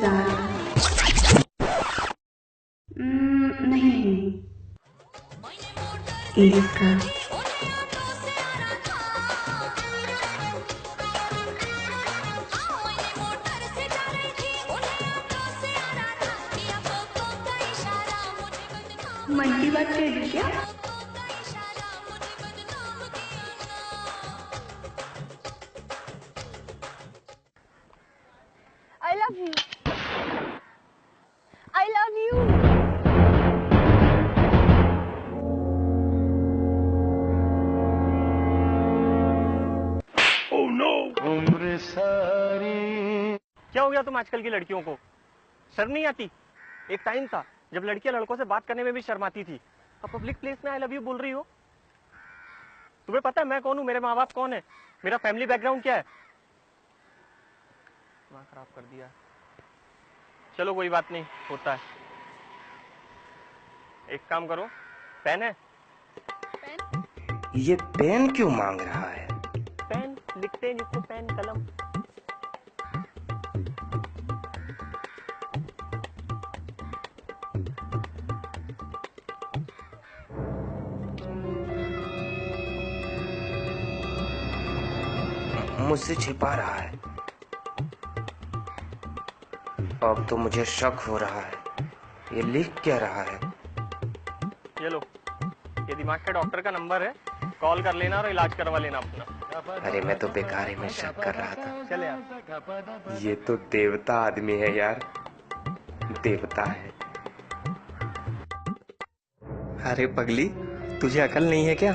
साथ नहीं, इसका मन की बात कह दी क्या? I love you. I love you. Oh no! उम्र सारी। क्या हो गया तुम आजकल की लड़कियों को? शर्म नहीं आती? एक टाइम था जब लड़कियां लड़कों से बात करने में भी शर्माती थी। अब पब्लिक प्लेस में आई लव यू बोल रही हो? तुम्हें पता है मैं कौन हूँ, मेरे माँ बाप कौन है, मेरा फैमिली बैकग्राउंड क्या है? दिमाग खराब कर दिया। चलो कोई बात नहीं, होता है। एक काम करो, पेन है? पेन? ये पेन क्यों मांग रहा है? पेन लिखते हैं जिसमें पेन कलम। मुझसे छिपा रहा है। अब तो मुझे शक हो रहा है, ये लिख क्या रहा है? ये लो, ये दिमाग के डॉक्टर का नंबर है, कॉल कर लेना और इलाज करवा लेना अपना। अरे मैं तो बेकार ही में शक कर रहा था। चले यार। ये तो देवता आदमी है यार, देवता है। अरे पगली, तुझे अकल नहीं है क्या?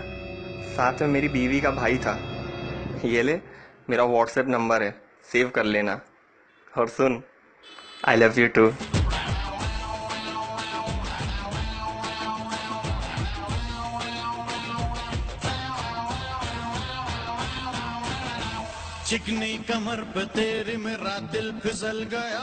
साथ में मेरी बीवी का भाई था। ये ले, मेरा व्हाट्सएप नंबर है, सेव कर लेना। और सुन, आई लव यू टू। चिकनी कमर पे तेरी मेरा दिल फिसल गया।